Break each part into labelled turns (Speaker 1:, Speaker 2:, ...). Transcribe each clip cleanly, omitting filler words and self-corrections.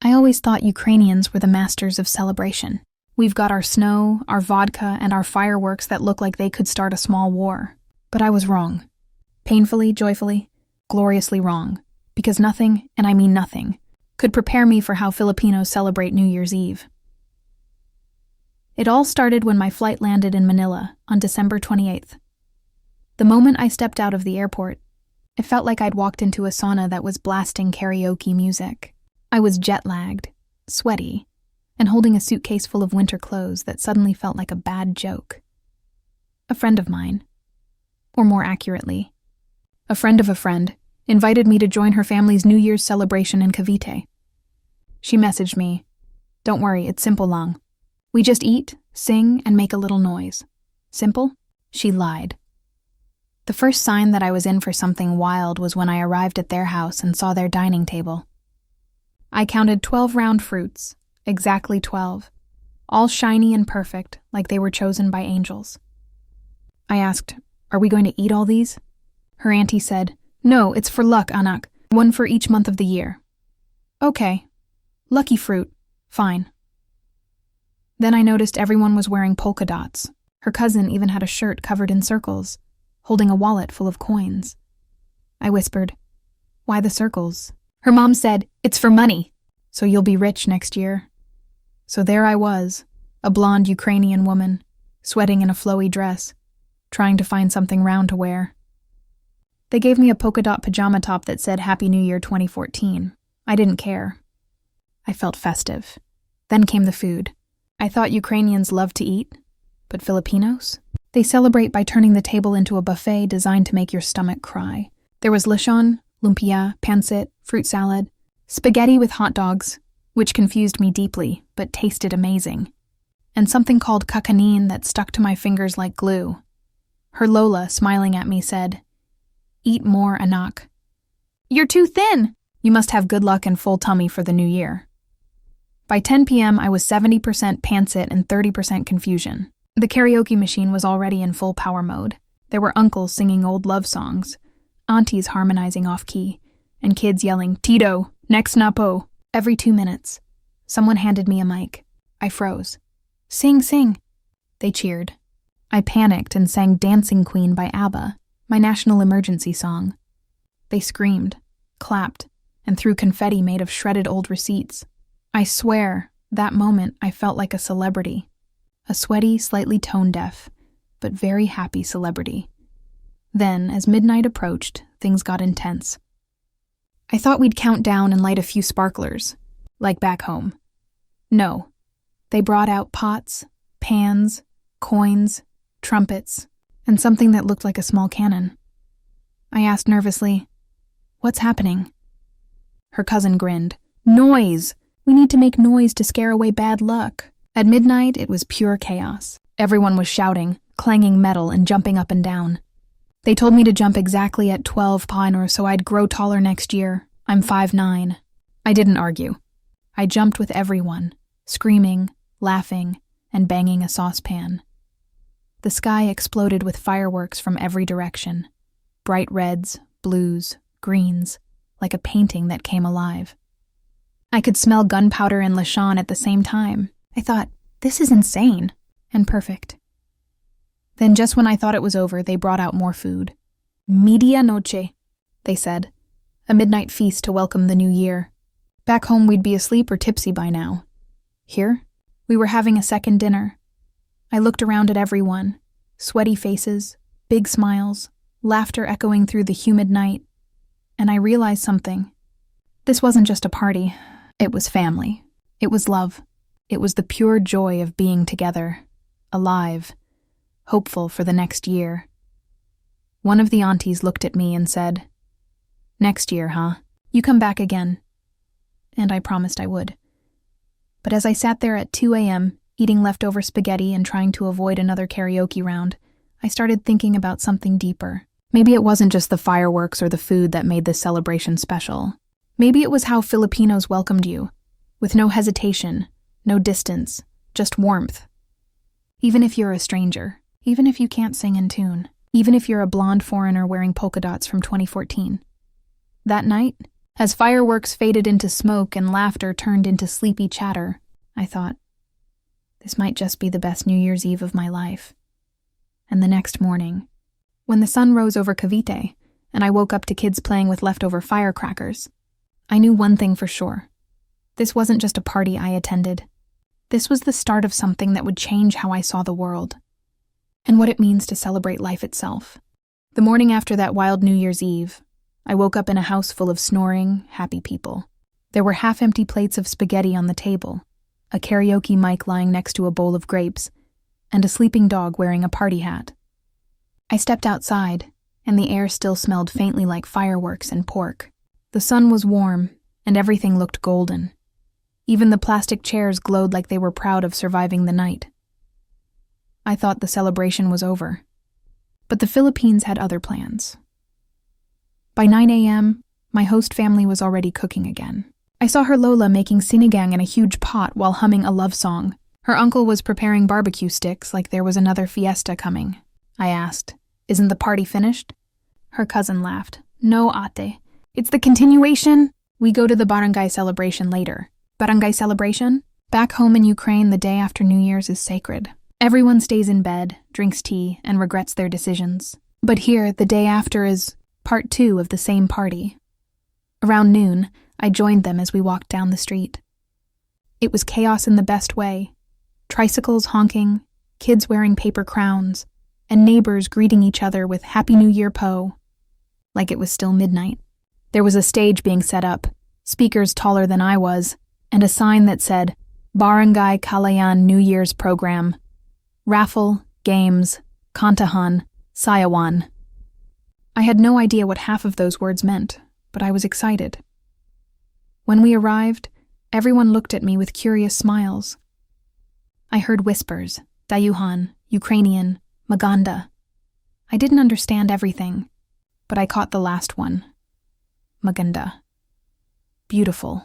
Speaker 1: I always thought Ukrainians were the masters of celebration. We've got our snow, our vodka, and our fireworks that look like they could start a small war. But I was wrong. Painfully, joyfully, gloriously wrong. Because nothing, and I mean nothing, could prepare me for how Filipinos celebrate New Year's Eve. It all started when my flight landed in Manila on December 28th. The moment I stepped out of the airport, it felt like I'd walked into a sauna that was blasting karaoke music. I was jet-lagged, sweaty, and holding a suitcase full of winter clothes that suddenly felt like a bad joke. A friend of mine, or more accurately, a friend of a friend, invited me to join her family's New Year's celebration in Cavite. She messaged me, "Don't worry, it's simple lang. We just eat, sing, and make a little noise." Simple? She lied. The first sign that I was in for something wild was when I arrived at their house and saw their dining table. I counted 12 round fruits, exactly 12, all shiny and perfect, like they were chosen by angels. I asked, "Are we going to eat all these?" Her auntie said, "No, it's for luck, anak, one for each month of the year." Okay, lucky fruit, fine. Then I noticed everyone was wearing polka dots. Her cousin even had a shirt covered in circles, holding a wallet full of coins. I whispered, "Why the circles?" Her mom said, "It's for money, so you'll be rich next year." So there I was, a blonde Ukrainian woman, sweating in a flowy dress, trying to find something round to wear. They gave me a polka-dot pajama top that said Happy New Year 2014. I didn't care. I felt festive. Then came the food. I thought Ukrainians loved to eat, but Filipinos? They celebrate by turning the table into a buffet designed to make your stomach cry. There was lechon, lumpia, pancit, fruit salad, spaghetti with hot dogs, which confused me deeply, but tasted amazing, and something called kakanin that stuck to my fingers like glue. Her Lola, smiling at me, said, "Eat more, anak. You're too thin. You must have good luck and full tummy for the new year." By 10 p.m., I was 70% pancit and 30% confusion. The karaoke machine was already in full power mode. There were uncles singing old love songs, aunties harmonizing off-key, and kids yelling, "Tito, next napo," every 2 minutes. Someone handed me a mic. I froze. "Sing, sing." They cheered. I panicked and sang Dancing Queen by ABBA, my national emergency song. They screamed, clapped, and threw confetti made of shredded old receipts. I swear, that moment I felt like a celebrity. A sweaty, slightly tone-deaf, but very happy celebrity. Then, as midnight approached, things got intense. I thought we'd count down and light a few sparklers, like back home. No. They brought out pots, pans, coins, trumpets, and something that looked like a small cannon. I asked nervously, "What's happening?" Her cousin grinned. "Noise! We need to make noise to scare away bad luck." At midnight, it was pure chaos. Everyone was shouting, clanging metal, and jumping up and down. They told me to jump exactly at 12 piner so I'd grow taller next year. I'm 5'9". I didn't argue. I jumped with everyone, screaming, laughing, and banging a saucepan. The sky exploded with fireworks from every direction. Bright reds, blues, greens, like a painting that came alive. I could smell gunpowder and lechon at the same time. I thought, this is insane and perfect. Then just when I thought it was over, they brought out more food. "Medianoche," they said, a midnight feast to welcome the new year. Back home, we'd be asleep or tipsy by now. Here, we were having a second dinner. I looked around at everyone, sweaty faces, big smiles, laughter echoing through the humid night, and I realized something. This wasn't just a party. It was family. It was love. It was the pure joy of being together, alive, hopeful for the next year. One of the aunties looked at me and said, "Next year, huh? You come back again." And I promised I would. But as I sat there at 2 a.m., eating leftover spaghetti and trying to avoid another karaoke round, I started thinking about something deeper. Maybe it wasn't just the fireworks or the food that made this celebration special. Maybe it was how Filipinos welcomed you, with no hesitation, no distance, just warmth. Even if you're a stranger, even if you can't sing in tune, even if you're a blonde foreigner wearing polka dots from 2014. That night, As fireworks faded into smoke and laughter turned into sleepy chatter, I thought, this might just be the best New Year's Eve of my life. And the next morning, when the sun rose over Cavite, and I woke up to kids playing with leftover firecrackers, I knew one thing for sure. This wasn't just a party I attended. This was the start of something that would change how I saw the world, and what it means to celebrate life itself. The morning after that wild New Year's Eve, I woke up in a house full of snoring, happy people. There were half-empty plates of spaghetti on the table, a karaoke mic lying next to a bowl of grapes, and a sleeping dog wearing a party hat. I stepped outside, and the air still smelled faintly like fireworks and pork. The sun was warm, and everything looked golden. Even the plastic chairs glowed like they were proud of surviving the night. I thought the celebration was over. But the Philippines had other plans. By 9 a.m., my host family was already cooking again. I saw her Lola making sinigang in a huge pot while humming a love song. Her uncle was preparing barbecue sticks like there was another fiesta coming. I asked, "Isn't the party finished?" Her cousin laughed. "No, ate. It's the continuation. We go to the Barangay celebration later." Barangay celebration? Back home in Ukraine, the day after New Year's is sacred. Everyone stays in bed, drinks tea, and regrets their decisions. But here, the day after is part 2 of the same party. Around noon, I joined them as we walked down the street. It was chaos in the best way. Tricycles honking, kids wearing paper crowns, and neighbors greeting each other with Happy New Year Po, like it was still midnight. There was a stage being set up, speakers taller than I was, and a sign that said, Barangay Kalayan New Year's Program. Raffle, games, kantahan, sayawan. I had no idea what half of those words meant, but I was excited. When we arrived, everyone looked at me with curious smiles. I heard whispers, Dayuhan, Ukrainian, Maganda. I didn't understand everything, but I caught the last one. Maganda. Beautiful.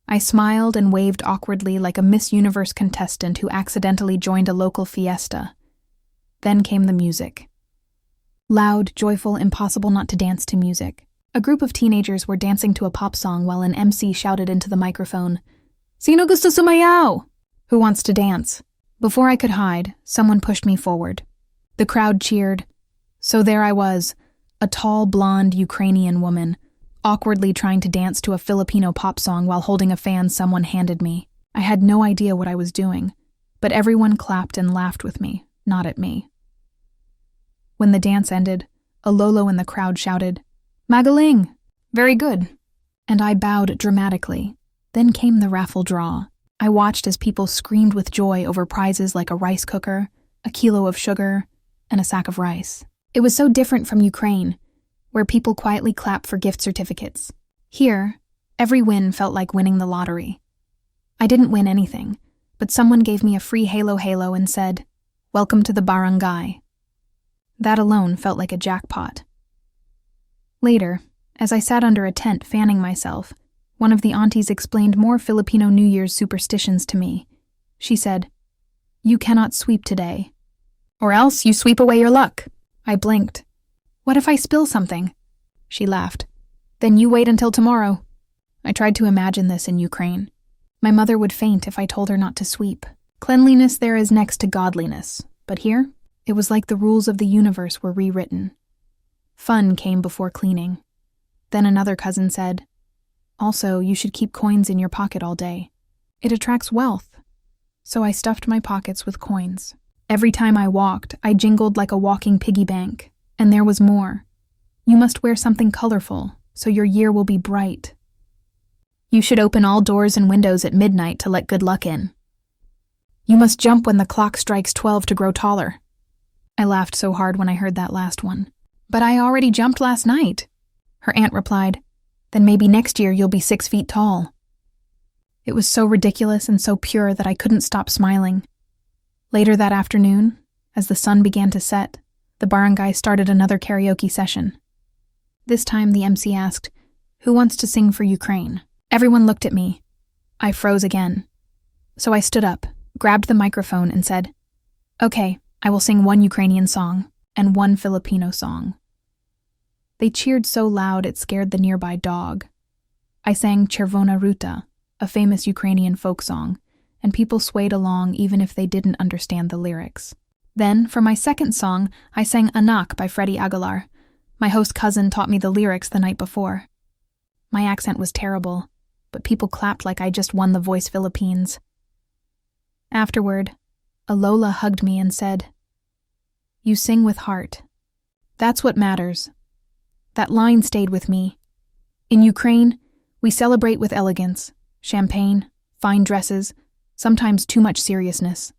Speaker 1: I smiled and waved awkwardly like a Miss Universe contestant who accidentally joined a local fiesta. Then came the music. Loud, joyful, impossible not to dance to music. A group of teenagers were dancing to a pop song while an MC shouted into the microphone, "Sino gusto sumayaw?" Who wants to dance? Before I could hide, someone pushed me forward. The crowd cheered. So there I was, a tall, blonde Ukrainian woman, awkwardly trying to dance to a Filipino pop song while holding a fan someone handed me. I had no idea what I was doing, but everyone clapped and laughed with me, not at me. When the dance ended, a Lolo in the crowd shouted, "Magaling! Very good!" And I bowed dramatically. Then came the raffle draw. I watched as people screamed with joy over prizes like a rice cooker, a kilo of sugar, and a sack of rice. It was so different from Ukraine, where people quietly clap for gift certificates. Here, every win felt like winning the lottery. I didn't win anything, but someone gave me a free halo and said, "Welcome to the Barangay." That alone felt like a jackpot. Later, as I sat under a tent fanning myself, one of the aunties explained more Filipino New Year's superstitions to me. She said, "You cannot sweep today. Or else you sweep away your luck." I blinked. "What if I spill something?" She laughed. "Then you wait until tomorrow." I tried to imagine this in Ukraine. My mother would faint if I told her not to sweep. Cleanliness there is next to godliness, but here, it was like the rules of the universe were rewritten. Fun came before cleaning. Then another cousin said, "Also, you should keep coins in your pocket all day. It attracts wealth." So I stuffed my pockets with coins. Every time I walked, I jingled like a walking piggy bank. And there was more. You must wear something colorful, so your year will be bright. You should open all doors and windows at midnight to let good luck in. You must jump when the clock strikes 12 to grow taller. I laughed so hard when I heard that last one. "But I already jumped last night." Her aunt replied, "Then maybe next year you'll be 6 feet tall." It was so ridiculous and so pure that I couldn't stop smiling. Later that afternoon, as the sun began to set, the barangay started another karaoke session. This time the MC asked, "Who wants to sing for Ukraine?" Everyone looked at me. I froze again. So I stood up, grabbed the microphone and said, "Okay, I will sing one Ukrainian song and one Filipino song." They cheered so loud it scared the nearby dog. I sang Czerwona Ruta, a famous Ukrainian folk song, and people swayed along even if they didn't understand the lyrics. Then, for my second song, I sang Anak by Freddie Aguilar. My host cousin taught me the lyrics the night before. My accent was terrible, but people clapped like I just won the Voice Philippines. Afterward, Alola hugged me and said, "You sing with heart. That's what matters." That line stayed with me. In Ukraine, we celebrate with elegance, champagne, fine dresses, sometimes too much seriousness.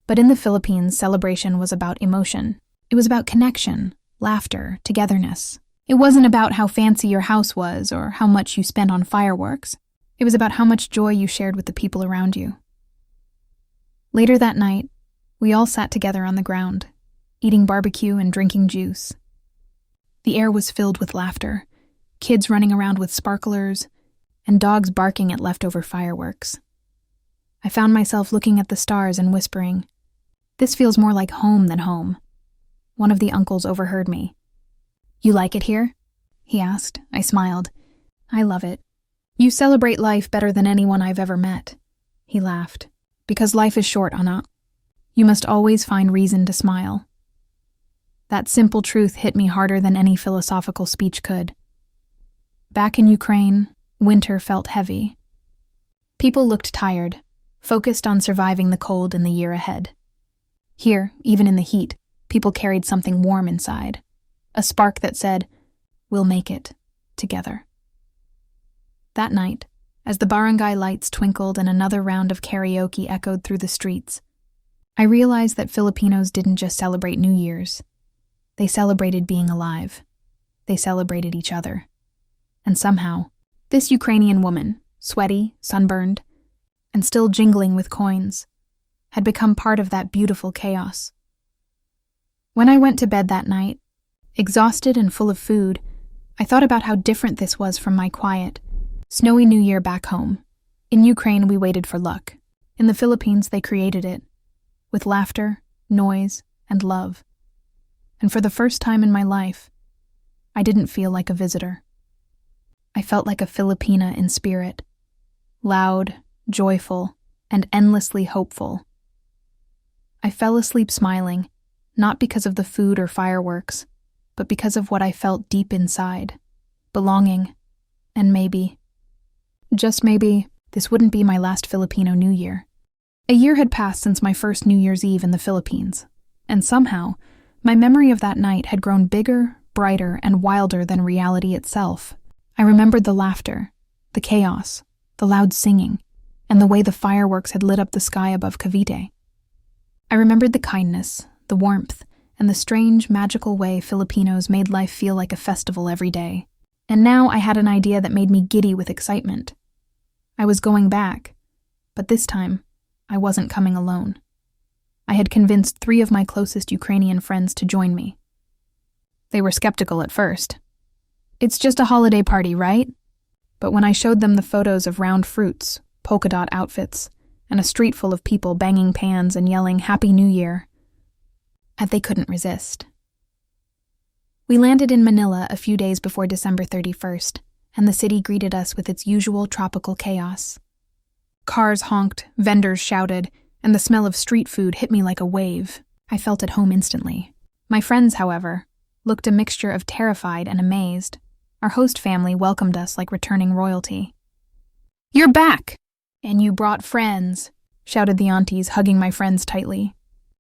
Speaker 1: But in the Philippines, celebration was about emotion. It was about connection, laughter, togetherness. It wasn't about how fancy your house was or how much you spent on fireworks. It was about how much joy you shared with the people around you. Later that night, we all sat together on the ground, eating barbecue and drinking juice. The air was filled with laughter, kids running around with sparklers, and dogs barking at leftover fireworks. I found myself looking at the stars and whispering, "This feels more like home than home." One of the uncles overheard me. "You like it here?" he asked. I smiled. "I love it. You celebrate life better than anyone I've ever met." He laughed. "Because life is short, Anna. You must always find reason to smile." That simple truth hit me harder than any philosophical speech could. Back in Ukraine, winter felt heavy. People looked tired, focused on surviving the cold in the year ahead. Here, even in the heat, people carried something warm inside, a spark that said, "We'll make it, together." That night, as the barangay lights twinkled and another round of karaoke echoed through the streets, I realized that Filipinos didn't just celebrate New Year's. They celebrated being alive. They celebrated each other. And somehow, this Ukrainian woman, sweaty, sunburned, and still jingling with coins, had become part of that beautiful chaos. When I went to bed that night, exhausted and full of food, I thought about how different this was from my quiet, snowy New Year back home. In Ukraine, we waited for luck. In the Philippines, they created it, with laughter, noise, and love. And for the first time in my life, I didn't feel like a visitor. I felt like a Filipina in spirit, loud, joyful, and endlessly hopeful. I fell asleep smiling, not because of the food or fireworks, but because of what I felt deep inside, belonging, and maybe, just maybe, this wouldn't be my last Filipino New Year. A year had passed since my first New Year's Eve in the Philippines, and somehow, my memory of that night had grown bigger, brighter, and wilder than reality itself. I remembered the laughter, the chaos, the loud singing, and the way the fireworks had lit up the sky above Cavite. I remembered the kindness, the warmth, and the strange, magical way Filipinos made life feel like a festival every day. And now I had an idea that made me giddy with excitement. I was going back, but this time, I wasn't coming alone. I had convinced 3 of my closest Ukrainian friends to join me. They were skeptical at first. "It's just a holiday party, right?" But when I showed them the photos of round fruits, polka-dot outfits, and a street full of people banging pans and yelling Happy New Year, they couldn't resist. We landed in Manila a few days before December 31st, and the city greeted us with its usual tropical chaos. Cars honked, vendors shouted, and the smell of street food hit me like a wave. I felt at home instantly. My friends, however, looked a mixture of terrified and amazed. Our host family welcomed us like returning royalty. "You're back! And you brought friends," shouted the aunties, hugging my friends tightly.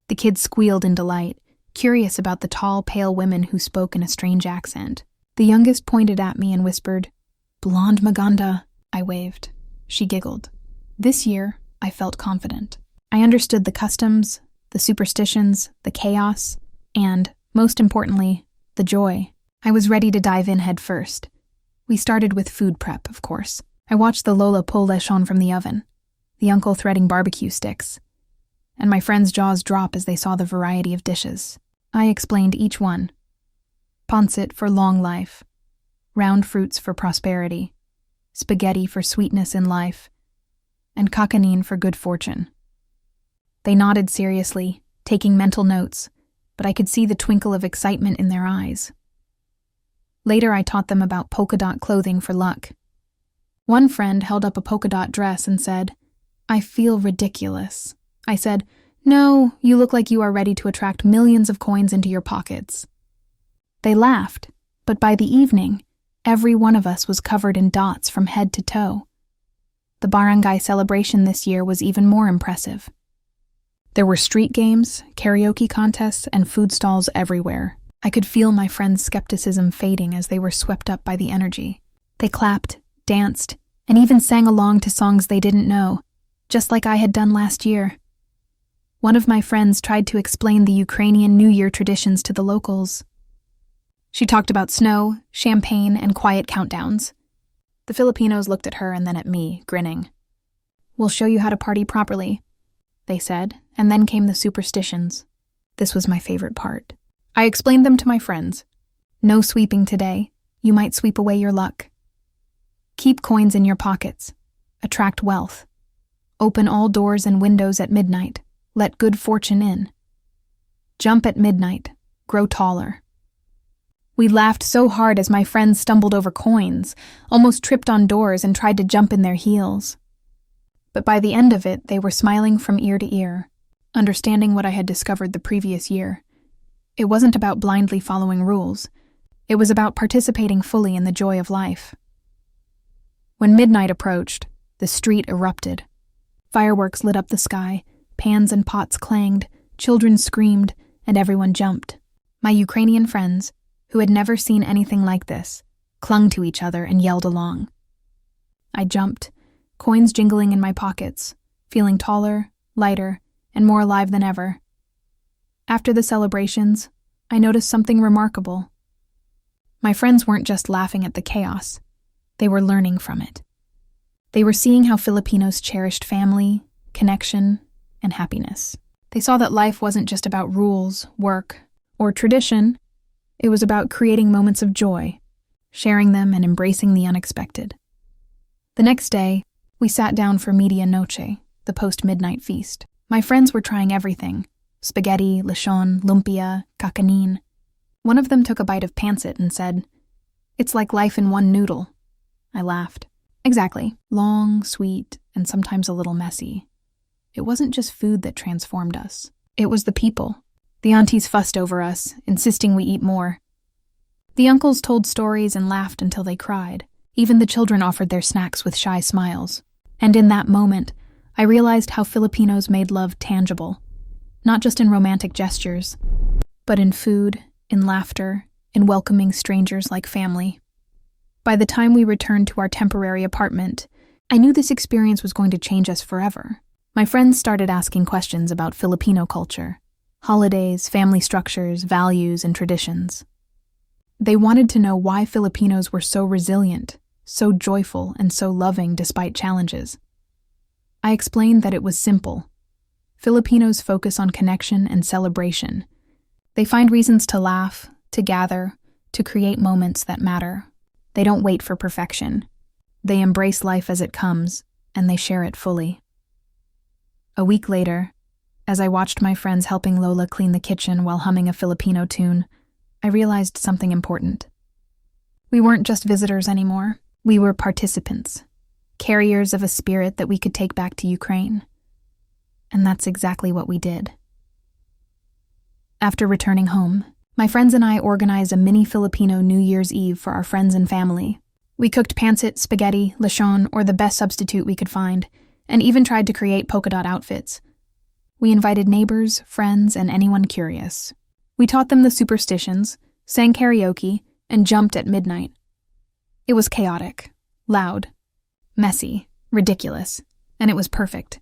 Speaker 1: The kids squealed in delight, curious about the tall, pale women who spoke in a strange accent. The youngest pointed at me and whispered, "Blonde Maganda." I waved. She giggled. This year, I felt confident. I understood the customs, the superstitions, the chaos, and, most importantly, the joy. I was ready to dive in head first. We started with food prep, of course. I watched the Lola pull lechon from the oven, the uncle threading barbecue sticks, and my friends' jaws drop as they saw the variety of dishes. I explained each one. Pancit for long life, round fruits for prosperity, spaghetti for sweetness in life, and kakanin for good fortune. They nodded seriously, taking mental notes, but I could see the twinkle of excitement in their eyes. Later, I taught them about polka-dot clothing for luck. One friend held up a polka-dot dress and said, "I feel ridiculous." I said, "No, you look like you are ready to attract millions of coins into your pockets." They laughed, but by the evening, every one of us was covered in dots from head to toe. The Barangay celebration this year was even more impressive. There were street games, karaoke contests, and food stalls everywhere. I could feel my friends' skepticism fading as they were swept up by the energy. They clapped, danced, and even sang along to songs they didn't know, just like I had done last year. One of my friends tried to explain the Ukrainian New Year traditions to the locals. She talked about snow, champagne, and quiet countdowns. The Filipinos looked at her and then at me, grinning. "We'll show you how to party properly," they said, and then came the superstitions. This was my favorite part. I explained them to my friends. No sweeping today. You might sweep away your luck. Keep coins in your pockets. Attract wealth. Open all doors and windows at midnight. Let good fortune in. Jump at midnight. Grow taller. We laughed so hard as my friends stumbled over coins, almost tripped on doors and tried to jump in their heels. But by the end of it, they were smiling from ear to ear, understanding what I had discovered the previous year. It wasn't about blindly following rules. It was about participating fully in the joy of life. When midnight approached, the street erupted. Fireworks lit up the sky, pans and pots clanged, children screamed, and everyone jumped. My Ukrainian friends, who had never seen anything like this, clung to each other and yelled along. I jumped, coins jingling in my pockets, feeling taller, lighter, and more alive than ever. After the celebrations, I noticed something remarkable. My friends weren't just laughing at the chaos. They were learning from it. They were seeing how Filipinos cherished family, connection, and happiness. They saw that life wasn't just about rules, work, or tradition. It was about creating moments of joy, sharing them, and embracing the unexpected. The next day, we sat down for Media Noche, the post-midnight feast. My friends were trying everything: spaghetti, lechon, lumpia, kakanin. One of them took a bite of pancit and said, "It's like life in one noodle." I laughed. Exactly. Long, sweet, and sometimes a little messy. It wasn't just food that transformed us. It was the people. The aunties fussed over us, insisting we eat more. The uncles told stories and laughed until they cried. Even the children offered their snacks with shy smiles. And in that moment, I realized how Filipinos made love tangible. Not just in romantic gestures, but in food, in laughter, in welcoming strangers like family. By the time we returned to our temporary apartment, I knew this experience was going to change us forever. My friends started asking questions about Filipino culture, holidays, family structures, values, and traditions. They wanted to know why Filipinos were so resilient, so joyful, and so loving despite challenges. I explained that it was simple. Filipinos focus on connection and celebration. They find reasons to laugh, to gather, to create moments that matter. They don't wait for perfection. They embrace life as it comes, and they share it fully. A week later, as I watched my friends helping Lola clean the kitchen while humming a Filipino tune, I realized something important. We weren't just visitors anymore. We were participants, carriers of a spirit that we could take back to Ukraine. And that's exactly what we did. After returning home, my friends and I organized a mini Filipino New Year's Eve for our friends and family. We cooked pancit, spaghetti, lechon, or the best substitute we could find, and even tried to create polka-dot outfits. We invited neighbors, friends, and anyone curious. We taught them the superstitions, sang karaoke, and jumped at midnight. It was chaotic, loud, messy, ridiculous, and it was perfect.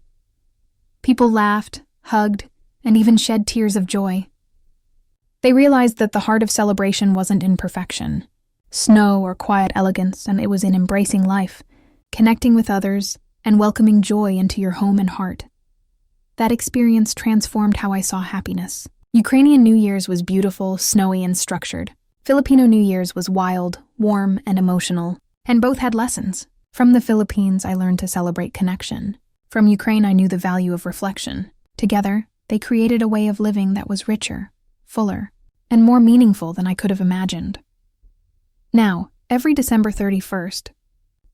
Speaker 1: People laughed, hugged, and even shed tears of joy. They realized that the heart of celebration wasn't in perfection, snow or quiet elegance, and it was in embracing life, connecting with others, and welcoming joy into your home and heart. That experience transformed how I saw happiness. Ukrainian New Year's was beautiful, snowy, and structured. Filipino New Year's was wild, warm, and emotional, and both had lessons. From the Philippines, I learned to celebrate connection. From Ukraine, I knew the value of reflection. Together, they created a way of living that was richer, fuller, and more meaningful than I could have imagined. Now, every December 31st,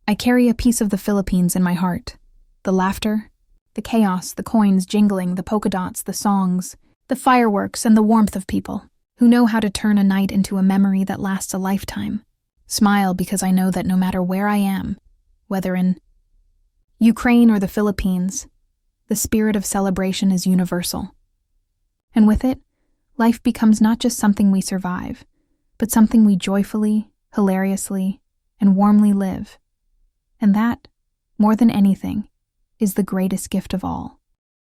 Speaker 1: I carry a piece of the Philippines in my heart. The laughter, the chaos, the coins jingling, the polka dots, the songs, the fireworks, and the warmth of people who know how to turn a night into a memory that lasts a lifetime. Smile because I know that no matter where I am, whether in Ukraine or the Philippines, the spirit of celebration is universal. And with it, life becomes not just something we survive, but something we joyfully, hilariously, and warmly live. And that, more than anything, is the greatest gift of all.